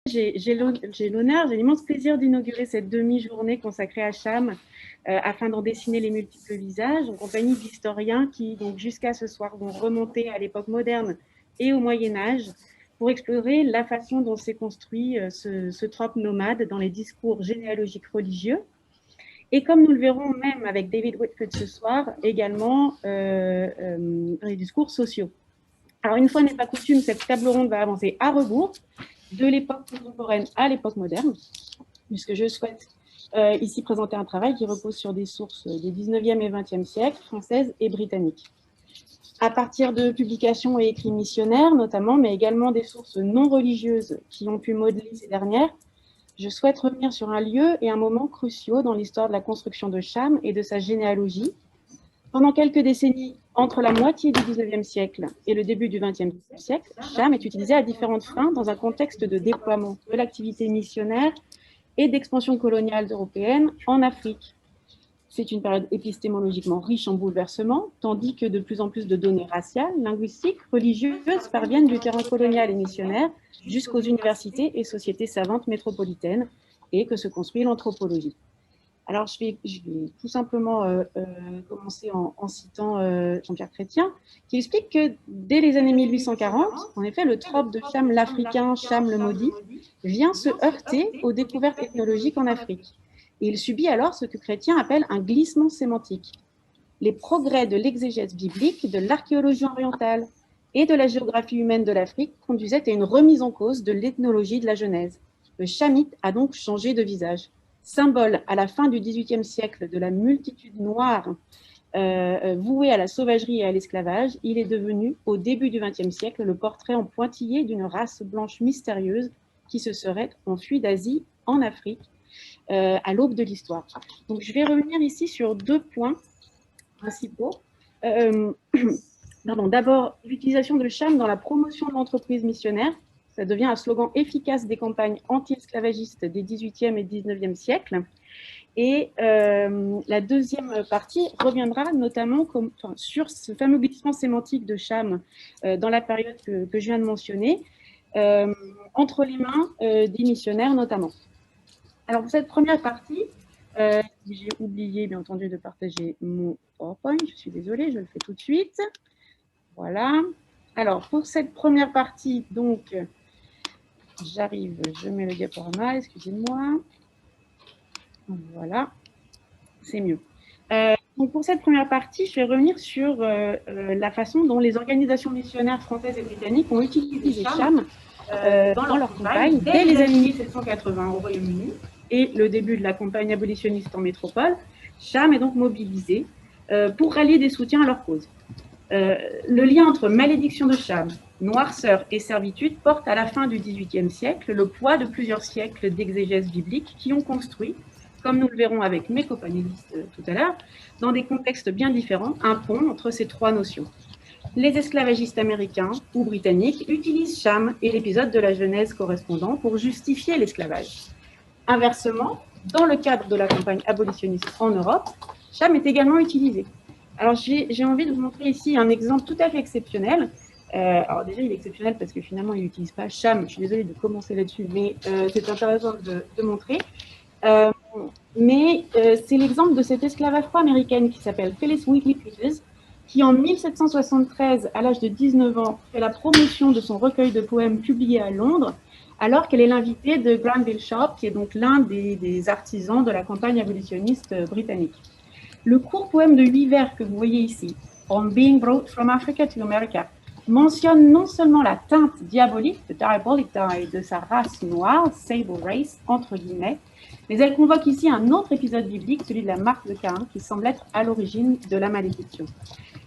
J'ai l'immense plaisir d'inaugurer cette demi-journée consacrée à Cham afin d'en dessiner les multiples visages en compagnie d'historiens qui, donc jusqu'à ce soir, vont remonter à l'époque moderne et au Moyen-Âge pour explorer la façon dont s'est construit ce trope nomade dans les discours généalogiques religieux. Et comme nous le verrons même avec David Whitford ce soir, également dans les discours sociaux. Alors, une fois n'est pas coutume, cette table ronde va avancer à rebours de l'époque contemporaine à l'époque moderne, puisque je souhaite ici présenter un travail qui repose sur des sources des 19e et 20e siècles, françaises et britanniques. À partir de publications et écrits missionnaires notamment, mais également des sources non religieuses qui ont pu modeler ces dernières, je souhaite revenir sur un lieu et un moment cruciaux dans l'histoire de la construction de Cham et de sa généalogie. Pendant quelques décennies, entre la moitié du 19e siècle et le début du 20e siècle, Cham est utilisé à différentes fins dans un contexte de déploiement de l'activité missionnaire et d'expansion coloniale européenne en Afrique. C'est une période épistémologiquement riche en bouleversements, tandis que de plus en plus de données raciales, linguistiques, religieuses parviennent du terrain colonial et missionnaire jusqu'aux universités et sociétés savantes métropolitaines et que se construit l'anthropologie. Alors, je vais tout simplement commencer en citant Jean-Pierre Chrétien, qui explique que dès les années 1840, en effet, le trope de Cham l'Africain, Cham le maudit, vient se heurter aux découvertes ethnologiques en Afrique. Et il subit alors ce que Chrétien appelle un glissement sémantique. Les progrès de l'exégèse biblique, de l'archéologie orientale et de la géographie humaine de l'Afrique conduisaient à une remise en cause de l'ethnologie de la Genèse. Le chamite a donc changé de visage. Symbole à la fin du XVIIIe siècle de la multitude noire vouée à la sauvagerie et à l'esclavage, il est devenu, au début du XXe siècle, le portrait en pointillé d'une race blanche mystérieuse qui se serait enfuie d'Asie en Afrique à l'aube de l'histoire. Donc, je vais revenir ici sur deux points principaux. D'abord, l'utilisation de Cham dans la promotion de l'entreprise missionnaire. Ça devient un slogan efficace des campagnes anti-esclavagistes des 18e et 19e siècles. Et la deuxième partie reviendra notamment sur ce fameux glissement sémantique de Cham dans la période que je viens de mentionner, entre les mains des missionnaires notamment. Alors pour cette première partie, j'ai oublié bien entendu de partager mon PowerPoint, je suis désolée, je le fais tout de suite. Voilà. Alors pour cette première partie, donc, j'arrive, je mets le diaporama, excusez-moi. Voilà, c'est mieux. Donc pour cette première partie, je vais revenir sur la façon dont les organisations missionnaires françaises et britanniques ont utilisé Cham dans leur campagne dès les années 1780 au Royaume-Uni et le début de la campagne abolitionniste en métropole. Cham est donc mobilisé pour rallier des soutiens à leur cause. Le lien entre malédiction de Cham, noirceur et servitude porte à la fin du XVIIIe siècle le poids de plusieurs siècles d'exégèse biblique qui ont construit, comme nous le verrons avec mes copanélistes tout à l'heure, dans des contextes bien différents, un pont entre ces trois notions. Les esclavagistes américains ou britanniques utilisent Cham et l'épisode de la Genèse correspondant pour justifier l'esclavage. Inversement, dans le cadre de la campagne abolitionniste en Europe, Cham est également utilisé. Alors, j'ai envie de vous montrer ici un exemple tout à fait exceptionnel. Alors déjà, il est exceptionnel parce que finalement, il n'utilise pas Cham. Je suis désolée de commencer là-dessus, mais c'est intéressant de montrer. C'est l'exemple de cette esclave afro-américaine qui s'appelle Phyllis Wheatley Peters, qui en 1773, à l'âge de 19 ans, fait la promotion de son recueil de poèmes publié à Londres, alors qu'elle est l'invitée de Granville Sharp, qui est donc l'un des artisans de la campagne abolitionniste britannique. Le court poème de 8 vers que vous voyez ici, On Being Brought from Africa to America, mentionne non seulement la teinte diabolique, the diabolic dye, de sa race noire, sable race, entre guillemets, mais elle convoque ici un autre épisode biblique, celui de la marque de Caïn, qui semble être à l'origine de la malédiction.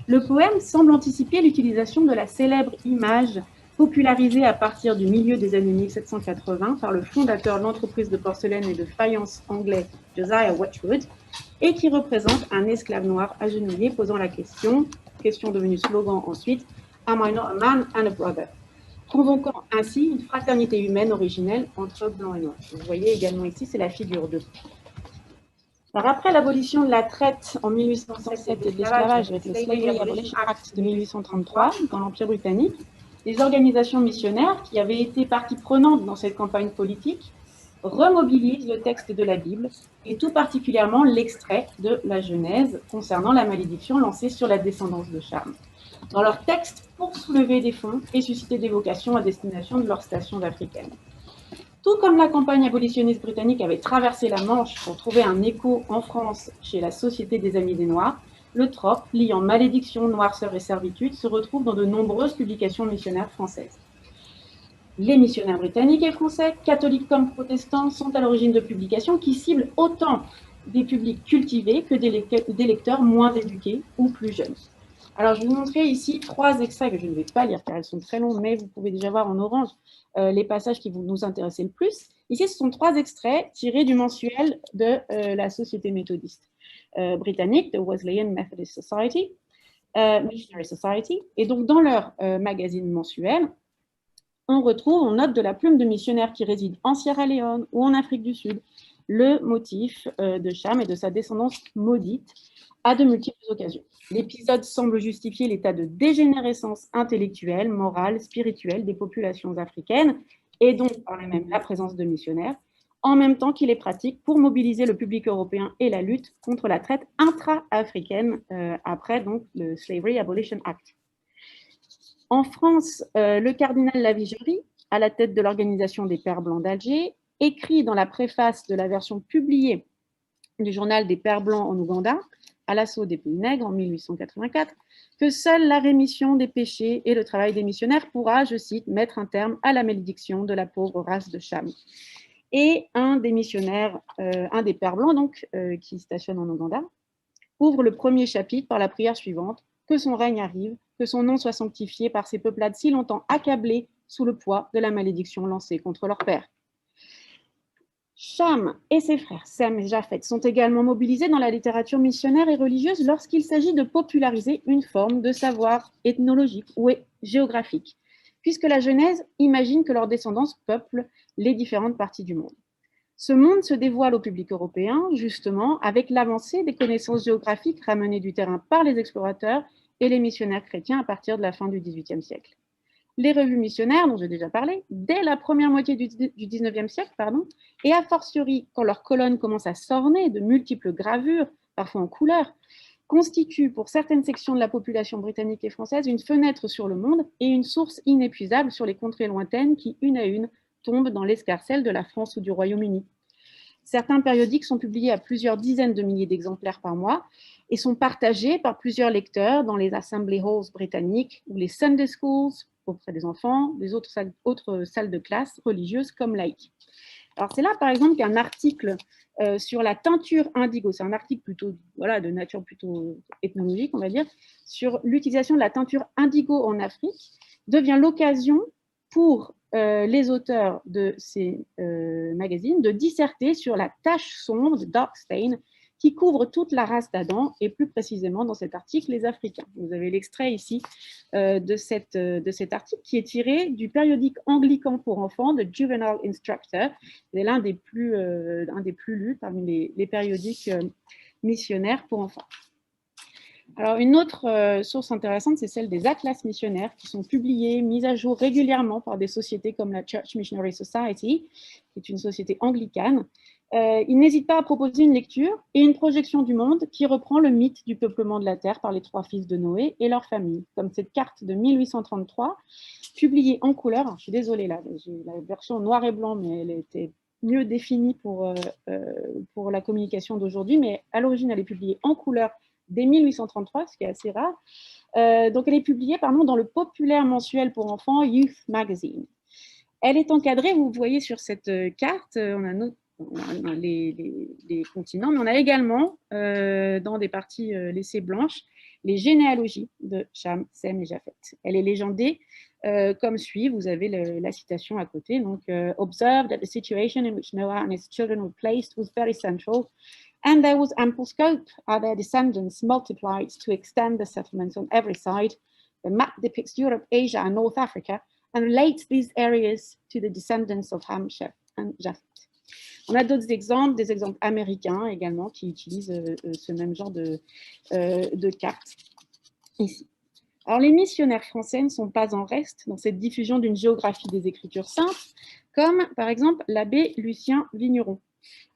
Le poème semble anticiper l'utilisation de la célèbre image popularisée à partir du milieu des années 1780 par le fondateur de l'entreprise de porcelaine et de faïence anglais Josiah Wedgwood, et qui représente un esclave noir agenouillé posant la question devenue slogan ensuite, Am I not a man and a brother? Convoquant ainsi une fraternité humaine originelle entre blancs et noirs. Vous voyez également ici, c'est la figure 2. Alors après l'abolition de la traite en 1807 et de l'esclavage avec le Slavery Abolition Act de 1833 dans l'Empire britannique, les organisations missionnaires qui avaient été partie prenante dans cette campagne politique remobilisent le texte de la Bible et tout particulièrement l'extrait de la Genèse concernant la malédiction lancée sur la descendance de Cham dans leur texte pour soulever des fonds et susciter des vocations à destination de leurs stations africaines. Tout comme la campagne abolitionniste britannique avait traversé la Manche pour trouver un écho en France chez la Société des Amis des Noirs, le trope liant malédiction, noirceur et servitude se retrouve dans de nombreuses publications missionnaires françaises. Les missionnaires britanniques et français, catholiques comme protestants, sont à l'origine de publications qui ciblent autant des publics cultivés que des lecteurs moins éduqués ou plus jeunes. Alors, je vais vous montrer ici 3 extraits que je ne vais pas lire car elles sont très longues, mais vous pouvez déjà voir en orange les passages qui vont nous intéresser le plus. Ici, ce sont 3 extraits tirés du mensuel de la Société méthodiste britannique, the Wesleyan Methodist Society, Missionary Society. Et donc, dans leur magazine mensuel, on note de la plume de missionnaires qui résident en Sierra Leone ou en Afrique du Sud le motif de Cham et de sa descendance maudite à de multiples occasions. L'épisode semble justifier l'état de dégénérescence intellectuelle, morale, spirituelle des populations africaines et donc par là même la présence de missionnaires, en même temps qu'il est pratique pour mobiliser le public européen et la lutte contre la traite intra-africaine après donc, le Slavery Abolition Act. En France, le cardinal Lavigerie, à la tête de l'organisation des Pères Blancs d'Alger, écrit dans la préface de la version publiée du journal des Pères Blancs en Ouganda, à l'assaut des pays nègres en 1884, que seule la rémission des péchés et le travail des missionnaires pourra, je cite, mettre un terme à la malédiction de la pauvre race de Cham. Et un des missionnaires, un des Pères Blancs donc, qui stationne en Ouganda, ouvre le premier chapitre par la prière suivante: que son règne arrive, que son nom soit sanctifié par ces peuplades si longtemps accablés sous le poids de la malédiction lancée contre leur père. Cham et ses frères Sem et Japhet sont également mobilisés dans la littérature missionnaire et religieuse lorsqu'il s'agit de populariser une forme de savoir ethnologique ou géographique, puisque la Genèse imagine que leurs descendants peuplent les différentes parties du monde. Ce monde se dévoile au public européen, justement, avec l'avancée des connaissances géographiques ramenées du terrain par les explorateurs et les missionnaires chrétiens à partir de la fin du XVIIIe siècle. Les revues missionnaires, dont j'ai déjà parlé, dès la première moitié du XIXe siècle, et a fortiori quand leurs colonnes commencent à s'orner de multiples gravures, parfois en couleur, constituent pour certaines sections de la population britannique et française une fenêtre sur le monde et une source inépuisable sur les contrées lointaines qui, une à une, tombent dans l'escarcelle de la France ou du Royaume-Uni. Certains périodiques sont publiés à plusieurs dizaines de milliers d'exemplaires par mois et sont partagés par plusieurs lecteurs dans les assembly halls britanniques ou les Sunday schools auprès des enfants, des autres salles de classe religieuses comme laïques. Alors c'est là par exemple qu'un article sur la teinture indigo, c'est un article plutôt de nature plutôt ethnologique on va dire, sur l'utilisation de la teinture indigo en Afrique, devient l'occasion pour les auteurs de ces magazines de disserter sur la tache sombre, dark stain, qui couvre toute la race d'Adam, et plus précisément dans cet article, les Africains. Vous avez l'extrait ici de cet article qui est tiré du périodique anglican pour enfants de Juvenile Instructor. C'est l'un des plus lus parmi les périodiques missionnaires pour enfants. Alors, une autre source intéressante, c'est celle des atlas missionnaires qui sont publiés, mis à jour régulièrement par des sociétés comme la Church Missionary Society, qui est une société anglicane. Il n'hésite pas à proposer une lecture et une projection du monde qui reprend le mythe du peuplement de la Terre par les 3 fils de Noé et leurs familles, comme cette carte de 1833, publiée en couleur. Alors, je suis désolée, là, j'ai la version noir et blanc, mais elle était mieux définie pour la communication d'aujourd'hui, mais à l'origine, elle est publiée en couleur dès 1833, ce qui est assez rare. Donc, elle est publiée dans le populaire mensuel pour enfants Youth Magazine. Elle est encadrée, vous voyez sur cette carte, on a les continents, mais on a également, dans des parties laissées blanches, les généalogies de Cham, Sem et Japhet. Elle est légendée comme suit, vous avez la citation à côté, donc « Observe that the situation in which Noah and his children were placed was very central, and there was ample scope are their descendants multiplied to extend the settlements on every side. The map depicts Europe, Asia, and North Africa, and relates these areas to the descendants of Ham, Shem, and Japhet. » On a d'autres exemples, des exemples américains également, qui utilisent ce même genre de carte ici. Alors, les missionnaires français ne sont pas en reste dans cette diffusion d'une géographie des Écritures saintes, comme par exemple l'abbé Lucien Vigneron,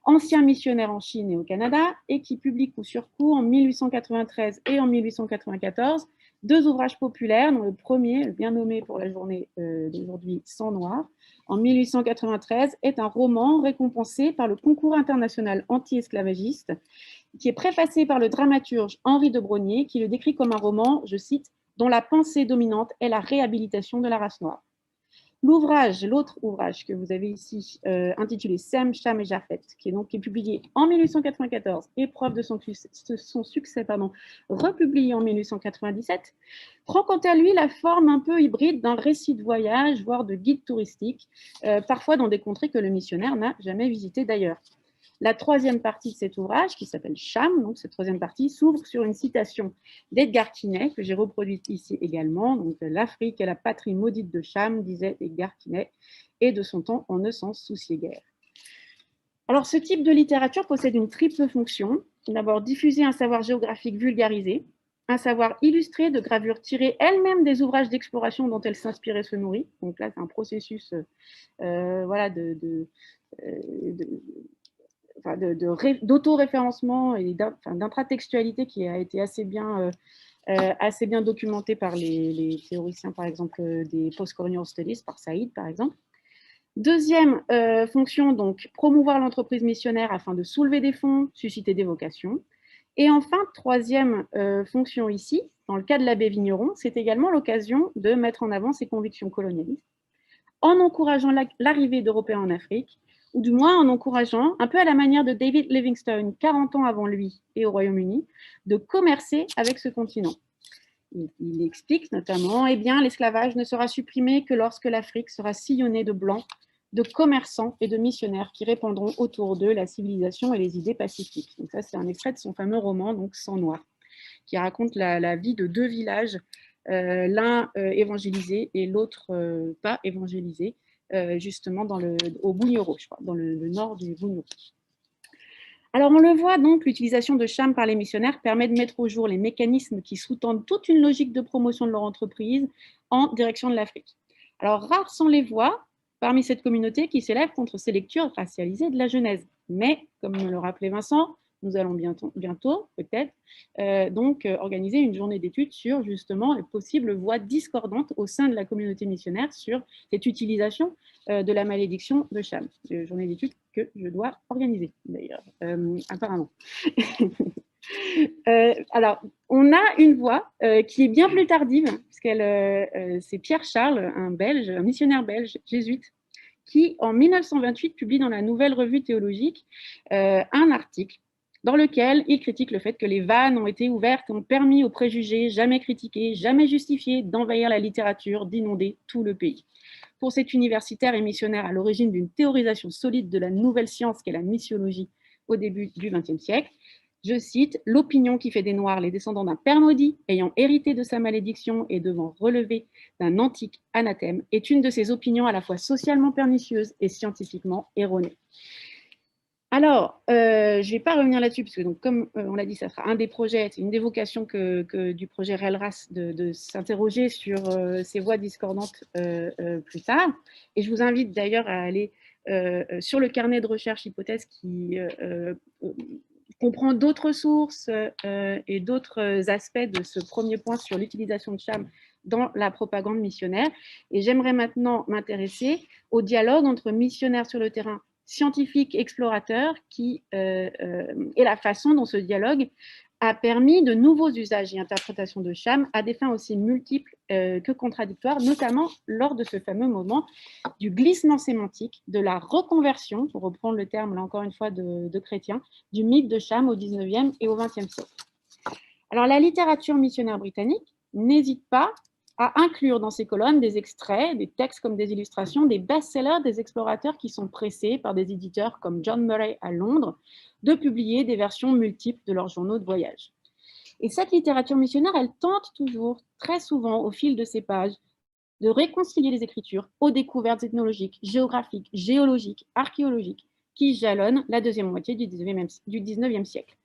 ancien missionnaire en Chine et au Canada, et qui publie coup sur coup en 1893 et en 1894 deux ouvrages populaires, dont le premier, bien nommé pour la journée d'aujourd'hui, Sang noir, en 1893, est un roman récompensé par le concours international anti-esclavagiste, qui est préfacé par le dramaturge Henri de Brognier, qui le décrit comme un roman, je cite, dont la pensée dominante est la réhabilitation de la race noire. L'autre ouvrage que vous avez ici, intitulé Sem, Cham et Japhet, qui est publié en 1894, épreuve de son succès, republié en 1897, prend quant à lui la forme un peu hybride d'un récit de voyage, voire de guide touristique, parfois dans des contrées que le missionnaire n'a jamais visitées d'ailleurs. La troisième partie de cet ouvrage, qui s'appelle Cham, donc cette troisième partie, s'ouvre sur une citation d'Edgar Quinet, que j'ai reproduite ici également. Donc, l'Afrique est la patrie maudite de Cham, disait Edgar Quinet, et de son temps, on ne s'en souciait guère. Alors, ce type de littérature possède une triple fonction. D'abord, diffuser un savoir géographique vulgarisé, un savoir illustré de gravures tirées elles-mêmes des ouvrages d'exploration dont elle s'inspirait et se nourrit. Donc là, c'est un processus voilà, d'auto-référencement et d'intratextualité qui a été assez bien documenté par les théoriciens, par exemple, des post-colonial studies, par Saïd, par exemple. Deuxième fonction, donc, promouvoir l'entreprise missionnaire afin de soulever des fonds, susciter des vocations. Et enfin, troisième fonction ici, dans le cas de l'abbé Vigneron, c'est également l'occasion de mettre en avant ses convictions colonialistes en encourageant l'arrivée d'Européens en Afrique, ou du moins en encourageant, un peu à la manière de David Livingstone, 40 ans avant lui et au Royaume-Uni, de commercer avec ce continent. Il explique notamment, eh bien, l'esclavage ne sera supprimé que lorsque l'Afrique sera sillonnée de blancs, de commerçants et de missionnaires qui répandront autour d'eux la civilisation et les idées pacifiques. Donc ça, c'est un extrait de son fameux roman, donc Sang noir, qui raconte la vie de deux villages, l'un évangélisé et l'autre pas évangélisé, justement au Bunyoro, je crois, dans le nord du Bunyoro. Alors, on le voit donc, l'utilisation de Cham par les missionnaires permet de mettre au jour les mécanismes qui sous-tendent toute une logique de promotion de leur entreprise en direction de l'Afrique. Alors, rares sont les voix parmi cette communauté qui s'élèvent contre ces lectures racialisées de la Genèse. Mais, comme me le rappelait Vincent, nous allons bientôt peut-être, organiser une journée d'études sur justement les possibles voix discordantes au sein de la communauté missionnaire sur cette utilisation de la malédiction de Cham. Journée d'études que je dois organiser d'ailleurs, apparemment. Alors, on a une voix qui est bien plus tardive, c'est Pierre Charles, un missionnaire belge jésuite, qui en 1928 publie dans la Nouvelle Revue théologique un article dans lequel il critique le fait que les vannes ont été ouvertes et ont permis aux préjugés jamais critiqués, jamais justifiés d'envahir la littérature, d'inonder tout le pays. Pour cet universitaire et missionnaire à l'origine d'une théorisation solide de la nouvelle science qu'est la missiologie au début du XXe siècle, je cite, « L'opinion qui fait des Noirs les descendants d'un père maudit, ayant hérité de sa malédiction et devant relever d'un antique anathème, est une de ces opinions à la fois socialement pernicieuses et scientifiquement erronées. » Alors, je ne vais pas revenir là-dessus, parce que donc, comme on l'a dit, ça sera un des projets, c'est une des vocations du projet RELRAS de s'interroger sur ces voix discordantes plus tard. Et je vous invite d'ailleurs à aller sur le carnet de recherche hypothèse qui comprend d'autres sources et d'autres aspects de ce premier point sur l'utilisation de Cham dans la propagande missionnaire. Et j'aimerais maintenant m'intéresser au dialogue entre missionnaires sur le terrain, scientifiques, explorateurs, et la façon dont ce dialogue a permis de nouveaux usages et interprétations de Cham à des fins aussi multiples que contradictoires, notamment lors de ce fameux moment du glissement sémantique, de la reconversion, pour reprendre le terme, là encore une fois, de Chrétien, du mythe de Cham au XIXe et au XXe siècle. Alors, la littérature missionnaire britannique n'hésite pas à inclure dans ses colonnes des extraits, des textes comme des illustrations, des best-sellers des explorateurs qui sont pressés par des éditeurs comme John Murray à Londres de publier des versions multiples de leurs journaux de voyage. Et cette littérature missionnaire, elle tente toujours, très souvent, au fil de ses pages, de réconcilier les écritures aux découvertes ethnologiques, géographiques, géologiques, archéologiques, qui jalonnent la deuxième moitié du XIXe siècle.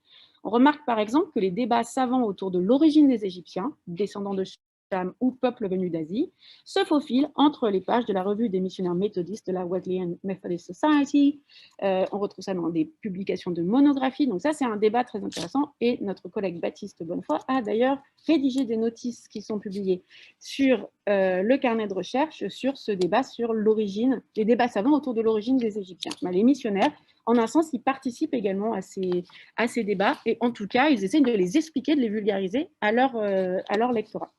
On remarque par exemple que les débats savants autour de l'origine des Égyptiens, descendants de Cham ou peuples venus d'Asie, se faufile entre les pages de la revue des missionnaires méthodistes de la Wesleyan Methodist Society. On retrouve ça dans des publications de monographies. Donc ça, c'est un débat très intéressant. Et notre collègue Baptiste Bonnefoy a d'ailleurs rédigé des notices qui sont publiées sur le carnet de recherche sur ce débat sur l'origine, les débats savants autour de l'origine des Égyptiens. Les missionnaires, en un sens, ils participent également à ces débats. Et en tout cas, ils essaient de les expliquer, de les vulgariser à leur lectorat.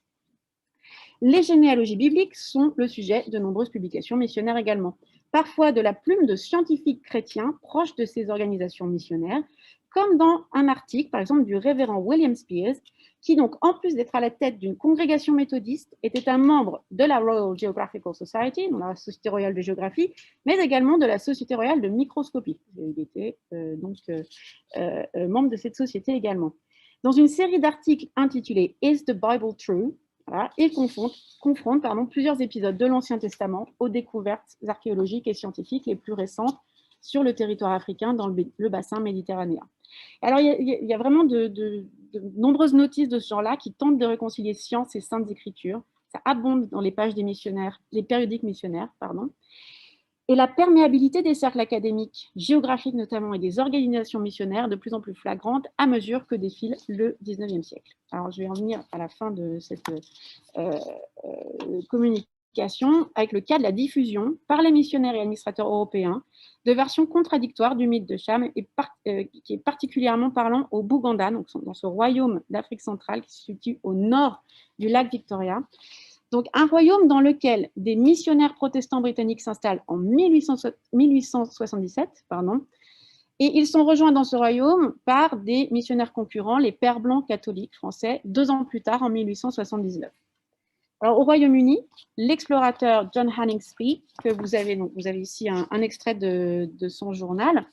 Les généalogies bibliques sont le sujet de nombreuses publications missionnaires également, parfois de la plume de scientifiques chrétiens proches de ces organisations missionnaires, comme dans un article, par exemple, du révérend William Spears, qui donc, en plus d'être à la tête d'une congrégation méthodiste, était un membre de la Royal Geographical Society, donc la Société royale de géographie, mais également de la Société royale de microscopie. Il était membre de cette société également. Dans une série d'articles intitulés « Is the Bible True ?», voilà, il confronte plusieurs épisodes de l'Ancien Testament aux découvertes archéologiques et scientifiques les plus récentes sur le territoire africain dans le bassin méditerranéen. Alors, il y a vraiment de nombreuses notices de ce genre-là qui tentent de réconcilier science et saintes écritures. Ça abonde dans les pages des missionnaires, les périodiques missionnaires, pardon. Et la perméabilité des cercles académiques, géographiques notamment, et des organisations missionnaires de plus en plus flagrantes à mesure que défile le 19e siècle. Alors, je vais en venir à la fin de cette communication avec le cas de la diffusion par les missionnaires et administrateurs européens de versions contradictoires du mythe de Cham, qui est particulièrement parlant au Bouganda, donc dans ce royaume d'Afrique centrale qui se situe au nord du lac Victoria. Donc, un royaume dans lequel des missionnaires protestants britanniques s'installent en 1877, et ils sont rejoints dans ce royaume par des missionnaires concurrents, les Pères blancs catholiques français, 2 ans plus tard, en 1879. Alors, au Royaume-Uni, l'explorateur John Hanning Speke, que vous avez ici un extrait de son journal,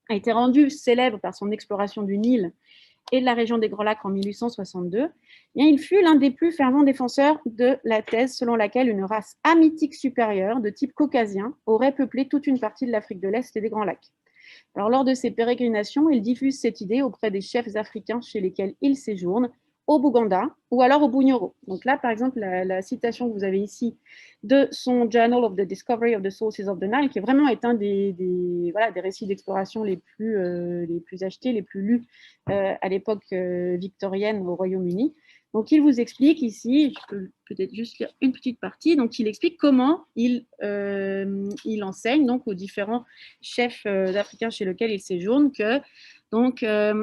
a été rendu célèbre par son exploration du Nil et de la région des Grands Lacs en 1862, il fut l'un des plus fervents défenseurs de la thèse selon laquelle une race hamitique supérieure de type caucasien aurait peuplé toute une partie de l'Afrique de l'Est et des Grands Lacs. Alors, lors de ses pérégrinations, il diffuse cette idée auprès des chefs africains chez lesquels il séjourne, au Bouganda ou alors au Bunyoro. Donc là, par exemple, la citation que vous avez ici de son Journal of the Discovery of the Sources of the Nile, qui vraiment est un des récits d'exploration les plus achetés, les plus lus à l'époque victorienne au Royaume-Uni. Donc, il vous explique ici, je peux peut-être juste lire une petite partie, donc il explique comment il enseigne donc, aux différents chefs africains chez lesquels il séjourne que donc, I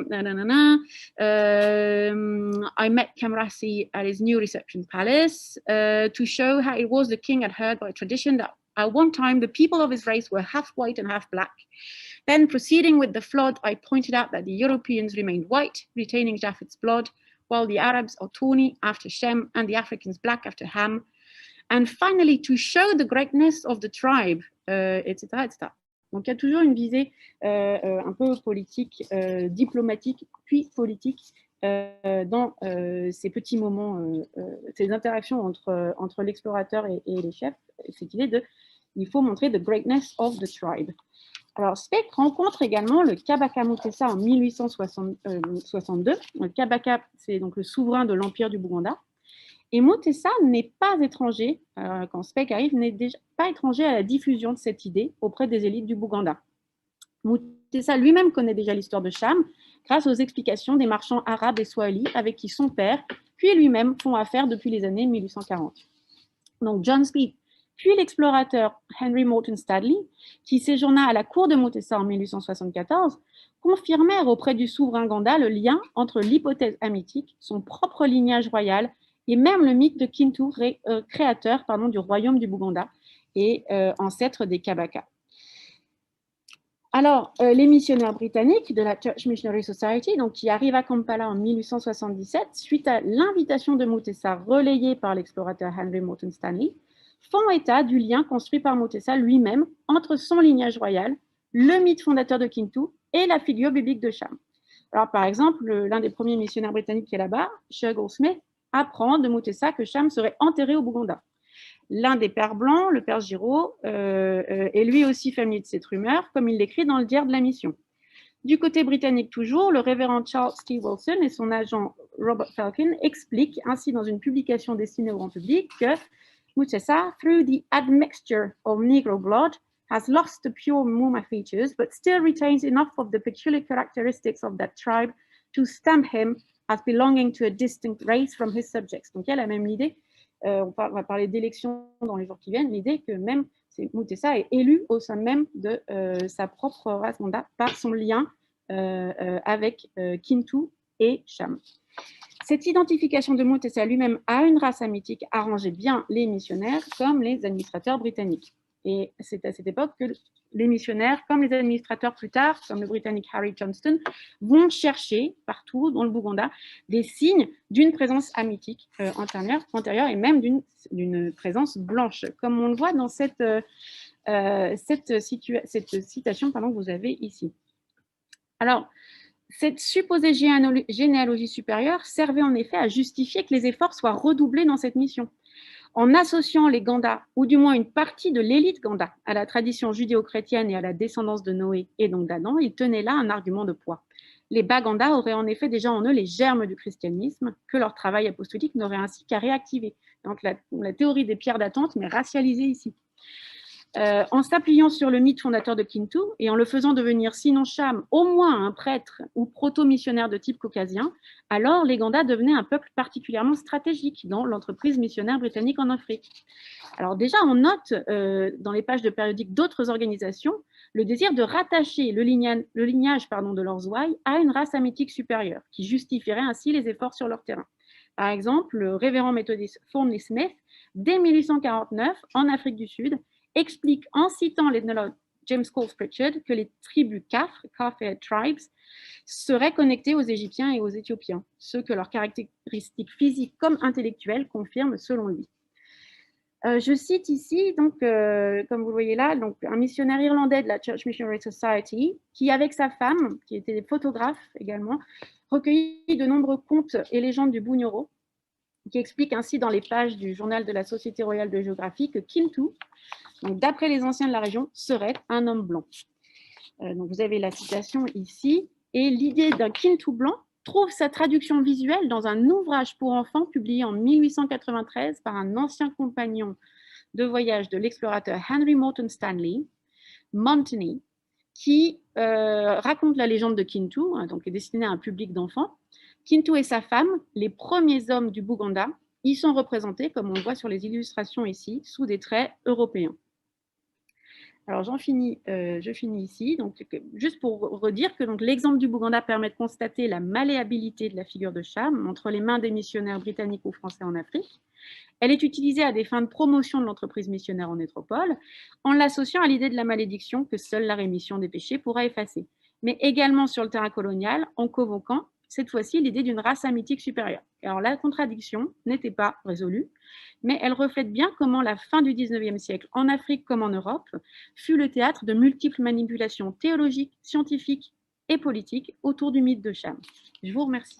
met Kamrasi at his new reception palace to show how it was the king had heard by tradition that at one time the people of his race were half white and half black. Then, proceeding with the flood, I pointed out that the Europeans remained white, retaining Japheth's blood, while the Arabs are tawny after Shem and the Africans black after Ham. And finally, to show the greatness of the tribe, etc., etc. Donc, il y a toujours une visée un peu politique, diplomatique, puis politique dans ces petits moments, ces interactions entre l'explorateur et les chefs. Cette idée de, il faut montrer the greatness of the tribe. Alors, Speke rencontre également le Kabaka Mutesa en 1862. Le Kabaka, c'est donc le souverain de l'Empire du Bouganda. Et Mutesa n'est pas étranger, quand Speke arrive, n'est déjà pas étranger à la diffusion de cette idée auprès des élites du Bouganda. Mutesa lui-même connaît déjà l'histoire de Cham grâce aux explications des marchands arabes et swahili avec qui son père, puis lui-même font affaire depuis les années 1840. Donc John Speke, puis l'explorateur Henry Morton Stanley, qui séjourna à la cour de Mutesa en 1874, confirmèrent auprès du souverain Ganda le lien entre l'hypothèse hamitique, son propre lignage royal, et même le mythe de Kintu, créateur du royaume du Bouganda et ancêtre des Kabaka. Alors, les missionnaires britanniques de la Church Missionary Society, donc, qui arrivent à Kampala en 1877, suite à l'invitation de Mutesa relayée par l'explorateur Henry Morton Stanley, font état du lien construit par Mutesa lui-même entre son lignage royal, le mythe fondateur de Kintu et la figure biblique de Cham. Alors, par exemple, l'un des premiers missionnaires britanniques qui est là-bas, Shergold Smith, apprend de Mutesa que Cham serait enterré au Bouganda. L'un des pères blancs, le père Giraud, est lui aussi familier de cette rumeur, comme il l'écrit dans le diaire de la mission. Du côté britannique toujours, le révérend Charles T. Wilson et son agent Robert Falcon expliquent ainsi dans une publication destinée au grand public que Mutesa, through the admixture of Negro blood, has lost the pure Muma features, but still retains enough of the peculiar characteristics of that tribe to stamp him as belonging to a distinct race from his subjects. Donc il y a la même idée, on va parler d'élections dans les jours qui viennent, l'idée que même Mutesa est élu au sein même de sa propre race Manda par son lien avec Kintu et Cham. Cette identification de Mutesa lui-même à une race hamitique arrangeait bien les missionnaires comme les administrateurs britanniques. Et c'est à cette époque que les missionnaires, comme les administrateurs plus tard, comme le Britannique Harry Johnston, vont chercher partout dans le Bouganda des signes d'une présence hamitique antérieure et même d'une présence blanche, comme on le voit dans cette citation que vous avez ici. Alors, cette supposée généalogie supérieure servait en effet à justifier que les efforts soient redoublés dans cette mission. En associant les Ganda, ou du moins une partie de l'élite Ganda, à la tradition judéo-chrétienne et à la descendance de Noé et donc d'Adam, ils tenaient là un argument de poids. Les Baganda auraient en effet déjà en eux les germes du christianisme, que leur travail apostolique n'aurait ainsi qu'à réactiver. Donc la théorie des pierres d'attente, mais racialisée ici. En s'appuyant sur le mythe fondateur de Kintu et en le faisant devenir, sinon Cham, au moins un prêtre ou proto-missionnaire de type caucasien, alors les Ganda devenaient un peuple particulièrement stratégique dans l'entreprise missionnaire britannique en Afrique. Alors déjà, on note dans les pages de périodiques d'autres organisations le désir de rattacher le lignage de leurs ouailles à une race hamitique supérieure, qui justifierait ainsi les efforts sur leur terrain. Par exemple, le révérend méthodiste Thornley Smith, dès 1849, en Afrique du Sud, explique en citant l'ethnologue James Coles Pritchard que les tribus Kafir tribes, seraient connectées aux Égyptiens et aux Éthiopiens, ce que leurs caractéristiques physiques comme intellectuelles confirment selon lui. Je cite ici, donc, comme vous le voyez là, donc, un missionnaire irlandais de la Church Missionary Society qui, avec sa femme, qui était photographe également, recueillit de nombreux contes et légendes du Bunyoro, qui explique ainsi dans les pages du journal de la Société royale de géographie que Kintu, d'après les anciens de la région, serait un homme blanc. Donc vous avez la citation ici, et l'idée d'un Kintu blanc trouve sa traduction visuelle dans un ouvrage pour enfants publié en 1893 par un ancien compagnon de voyage de l'explorateur Henry Morton Stanley, Montany, qui raconte la légende de Kintu, donc est destinée à un public d'enfants. Kintu et sa femme, les premiers hommes du Bouganda, y sont représentés, comme on le voit sur les illustrations ici, sous des traits européens. Alors, je finis ici. Donc, juste pour redire que l'exemple du Bouganda permet de constater la malléabilité de la figure de Cham entre les mains des missionnaires britanniques ou français en Afrique. Elle est utilisée à des fins de promotion de l'entreprise missionnaire en métropole, en l'associant à l'idée de la malédiction que seule la rémission des péchés pourra effacer, mais également sur le terrain colonial, en convoquant cette fois-ci l'idée d'une race hamitique supérieure. Alors la contradiction n'était pas résolue, mais elle reflète bien comment la fin du XIXe siècle, en Afrique comme en Europe, fut le théâtre de multiples manipulations théologiques, scientifiques et politiques autour du mythe de Cham. Je vous remercie.